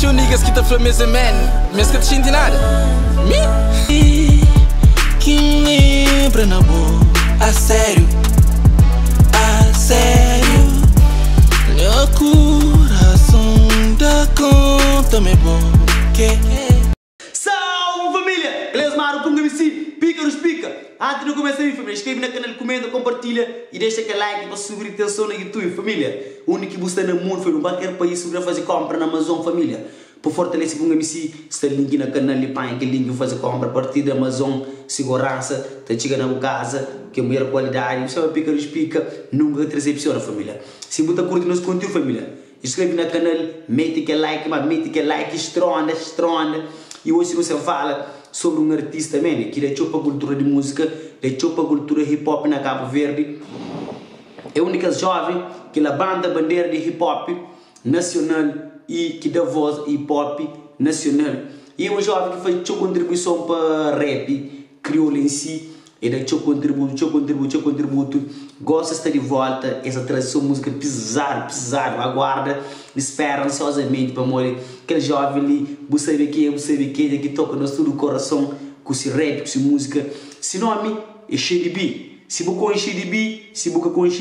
two niggas que tá falando mesmo, man. Mas que te senti nada. Me? Quem lembra na boa? A sério, meu coração da conta me bom. Salve família! Beleza, mano? Como MC? Pica nos pica! Antes de começar aí, família, inscreve no canal, comenta, compartilha e deixa aquele like para subir a tensão no YouTube, família. O único que busca no mundo foi no qualquer país sobre fazer compra na Amazon, família. Para fortalecer o MC, está link no canal e põe aquele link para fazer compra a partir da Amazon, segurança, está chegando na casa, que é melhor qualidade, você vai pica nos pica, nunca te decepciona, família. Se você curte nosso conteúdo, família, inscreve no canal, mete aquele like, mas mete aquele like, estronda. E hoje você fala sobre um artista, man, que deixou para a cultura de música, deixou para a cultura hip hop na Cabo Verde. É a única jovem que levanta a bandeira de hip hop nacional e que dá voz hip hop nacional. E é um jovem que faz sua contribuição para rap crioulo em si. Ele deixou contributo. Gosta de estar de volta. Essa tradição música pesado. Aguarda, espera ansiosamente para morrer. Aquele jovem ali, você sabe que toca no estudo do coração com esse rap, com essa música. Esse nome é Shady. Se você conhece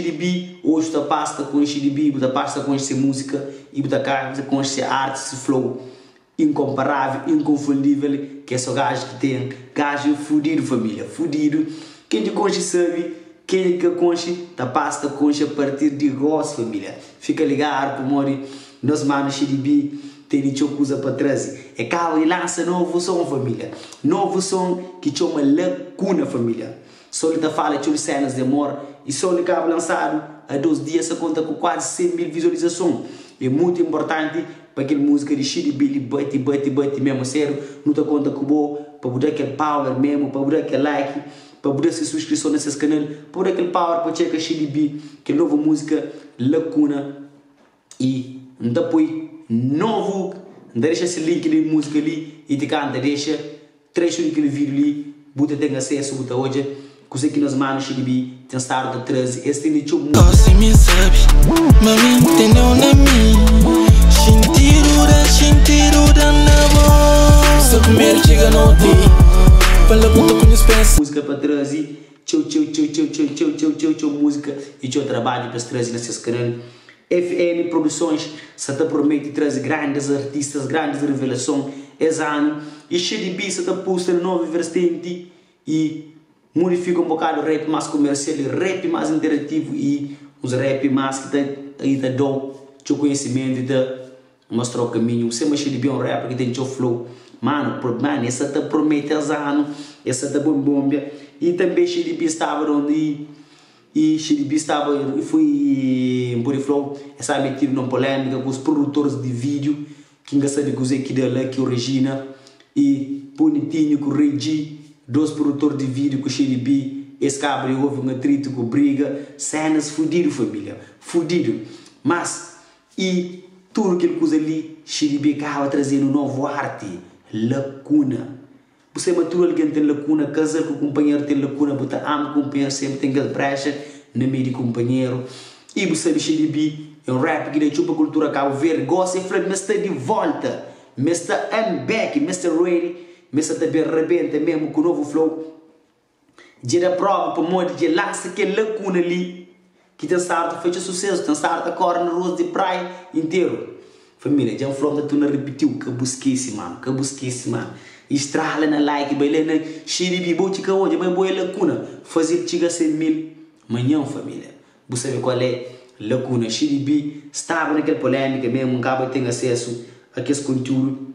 de B, hoje você passa com esse de B, você passa com essa música e você com essa arte, esse flow incomparável, inconfundível, que é só gajo que tem. Gajo fudido, família, fudido. Quem te conhece sabe, quem te conhece, tá passa com a partir de gosto, família. Fica ligado para morrer. Nós manos de B tem de coisa para trás. É carro e lança novo som, família. Novo som que chama Lacuna, família. Só ele fala de cenas de amor e só ele acaba lançado há 2 dias, se conta com quase 100 mil visualizações. É muito importante para aquela música de Shady Billy, bate mesmo, sério. Não te conta com o para poder aquele power mesmo, para poder aquele like, para poder se subscrição nesse canal, para poder aquele power para checar Shady Billy, que é nova música Lacuna. E depois, novo, deixa esse link de música ali e te canta, deixa trecho daquele vídeo ali, você tem acesso, você hoje. Coisa que nós manos de B tem estado de trás, esse tem de muito. Você me sabe, mami, entendeu na mim. Xintiruda na voz. Seu primeiro chega no ti. Fala puta com dispensa. Música para trás e tchau, música e tchau trabalho para trazer nesses canais. FN Produções, se te promete trazer grandes artistas, grandes revelações, esse ano. E cheio de B, se te posta no novo vertente e modifica um bocado o rap mais comercial, rap mais interativo e os rap mais que te dão o conhecimento e te mostrar o caminho. Você mexe de bem um rap que tem o flow. Mano, essa te promete esse ano, essa te bomba. E também cheio de estava onde e cheio de estava e fui em Flow, essa metido numa polêmica com os produtores de vídeo que não sabe que dela que o Regina e Bonitinho com o Regi. 2 produtores de vídeo com o Xeribi, esse cabra houve um atrito com briga, cenas fudido, família, fudido. Mas, e tudo aquilo que ali, Xeribi acaba trazendo um novo arte, Lacuna. Você matou alguém tem lacuna, casar com o companheiro tem lacuna, você ama o companheiro, sempre tem aquela brecha no meio de companheiro. E você sabe, Xeribi é um rap que deixou para a cultura Cabo Verde, gosta e fala, mas está de volta, mas está back, mas está ready. Mas também arrebenta mesmo com o novo flow. Dia da prova para modo de lança aquele lacuna ali. Que tem estado feito sucesso, tem estado agora no Rosa de Praia inteiro. Família, já um flow da tuna repetiu. Que busquisse, mano. Estrala na like, bailando. Xiribi, botica hoje, mas boa lacuna. Fazer chega a 100 mil. Manhã, família. Você sabe qual é? Lacuna. Xiribi estava naquela polêmica mesmo. Acaba de ter acesso a aquele conteúdo.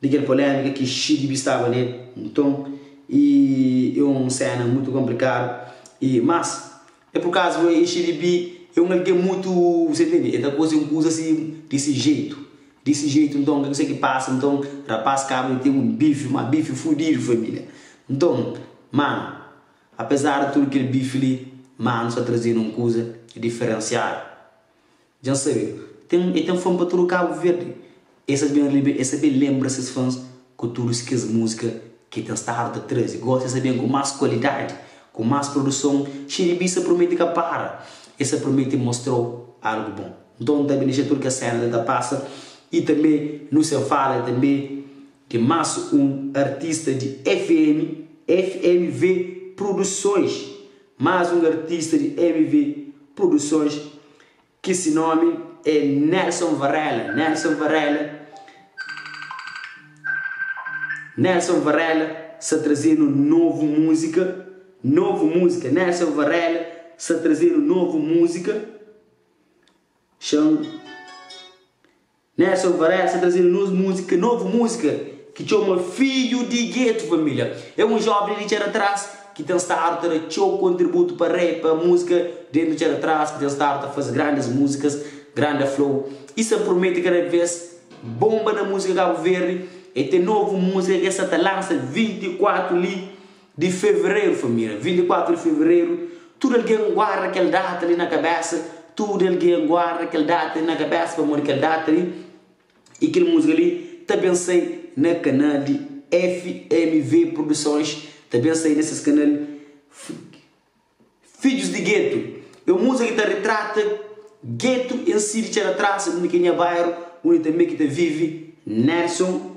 Daquela polêmica que Xiribi estava nele, então, e é uma cena muito complicada, mas, é por causa que Xiribi é um alguém muito, você entende, é da coisa que usa assim, desse jeito, então, o que passa, então, rapaz, cabra tem um bife fudido, família, então, mano, apesar de tudo aquele bife ali, mano, só trazendo uma coisa diferenciada, já sabe, tem fome para todo o Cabo Verde. Essa bem lembra esses fãs com tudo isso que as músicas que tem estado de trás. Gosta de saber com mais qualidade, com mais produção. Xeribi se promete que para. Essa promete mostrou algo bom. Então também deixa tudo que a cena da passa E também não se fala também de mais um artista de FMV Produções. Mais um artista de FMV Produções que se nome é Nelson Varela. Nelson Varela está trazendo nova música. Nelson Varela está trazendo nova música. Nelson Varela está trazendo nova música que chama Filho de Gueto, família. É um jovem de Tierra atrás que tem estado a dar seu contributo para rap, para música dentro de Tierra atrás, que tem estado a fazer grandes músicas, grande flow. Isso promete cada vez bomba na música Cabo Verde. E tem nova música que essa lança 24 de fevereiro, família. 24 de fevereiro. Tudo alguém guarda aquela data ali na cabeça. Para morrer aquela data ali. E aquela música ali, também sei no canal de FMV Produções. Também sei nesses canais Filhos de Gueto. É uma música que retrata Gueto em si de Tierra atrás, onde que é bairro, onde também que vive Nelson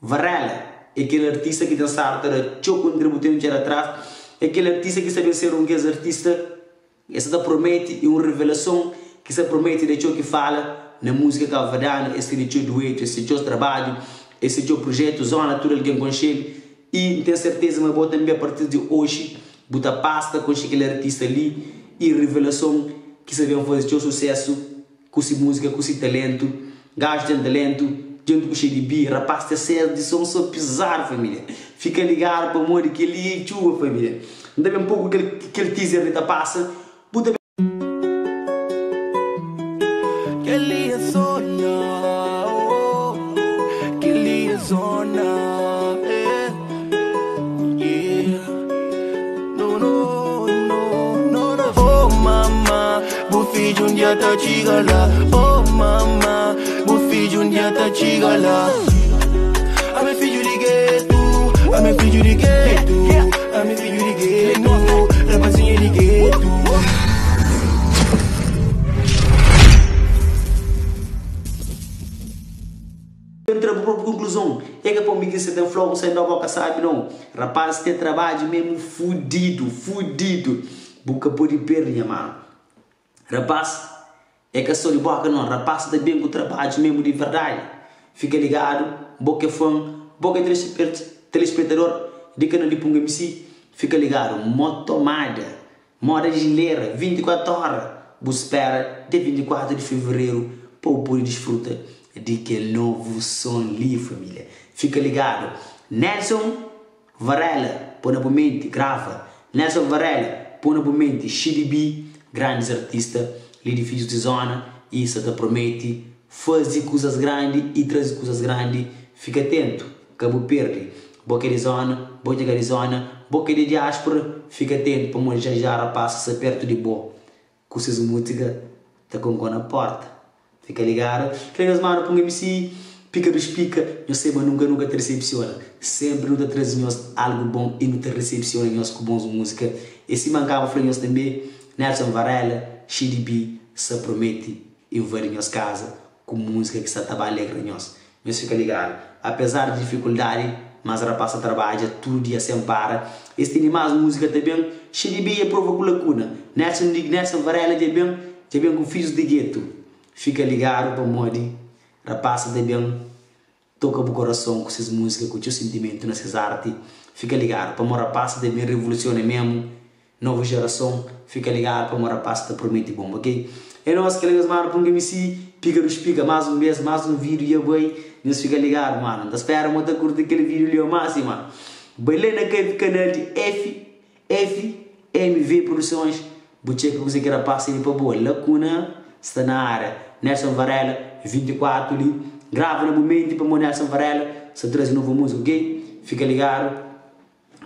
Varela. É aquele artista que tem estado a dar seu contributo em Tierra atrás. É aquele artista que sabe ser um artista. Essa promete uma revelação que se promete de que fala na música cabo-verdiana, esse de dueto, esse de trabalho, esse de projeto, zona natural que consegue. E tenho certeza, mas vou também a partir de hoje, botar pasta com aquele artista ali e revelação que se vem fazer seu sucesso com essa música, com esse talento, gajo de talento, gente com cheio de bi, rapaz, tem certo de som só pisar, família. Fica ligado para morrer que ele chuva, família. Não um pouco aquele teaser de passa. Puta que ele é zona, que ele é zona, yeah. No. Oh mama, meu filho um dia tá chegando. Oh mama, meu filho um dia tá chegando. A meu filho de gueto, a meu filho de gueto, a meu filho de gueto, rapazinha de gueto. Entra para a conclusão, é que para mim você tem flow, você não boca sabe não. Rapaz, tem trabalho mesmo fudido. Boca por perna, mano. Rapaz, é que só de boca não. Rapaz, tem bem com trabalho mesmo de verdade. Fica ligado, boca fã, boca telespectador de canal de Punga MC. Fica ligado, moda de leira, 24 horas. Você espera de 24 de fevereiro para o poder desfrutar de que novo som ali, família. Fica ligado. Nelson Varela, põe na mente, grava. Nelson Varela, põe na mente, XDB, grandes artistas, edifícios de zona. Isso te promete fazer coisas grandes e trazer coisas grandes. Fica atento, Cabo Verde, boca de zona, boca de zona, boca de diáspora. Fica atento para morrer já passa perto de boa. Com essas músicas, tá com na porta. Fica ligado? Queridos mano, Punga MC, pica dos pica, eu sei, mas nunca te recepciona. Sempre nos traz algo bom e nos recepciona com bons música. E se mancava foi também, Nelson Varela, XDB, se promete em ver em nossa casa com música que está alegre em nós. Mas fica ligado, apesar de dificuldade, mas a rapaz trabalha, tudo dia sem para. Este tem mais música também, XDB é prova com lacuna. Nelson Varela é bem com Filhos de Gueto. Fica ligado para o modo, rapaz, também toca o coração com essas músicas, com o seu sentimento nessas artes. Fica ligado para o rapaz, também revoluciona mesmo, nova geração. Fica ligado para o rapaz, te promete bom, ok? É nós que ligamos, mano, para um MC, pica dos pica, mais um mês, mais um vídeo, e aí, nós fica ligado, mano. Espera muito curtir aquele vídeo ali ao máximo, mano. Beleza naquele canal de FMV Produções, você que você quer passar para boa, lacuna. Está na área, Nelson Varela, 24 ali. Grava no momento para o Nelson Varela. Se traz nova música, ok? Fica ligado.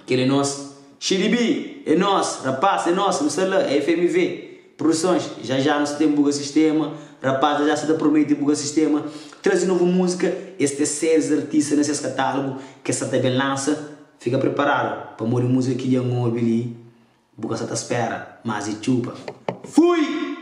Que ele é nosso. XDB, é nosso. Rapaz, é nosso. Não sei lá, é FMV Produções. Já não se tem buga sistema. Rapaz, já se dá promete buga sistema. Traz nova música. Este é séries de artistas nesse catálogo. Que essa também lança. Fica preparado para morrer música que já não ouve ali. Buga essa espera. Mas e chupa. Fui!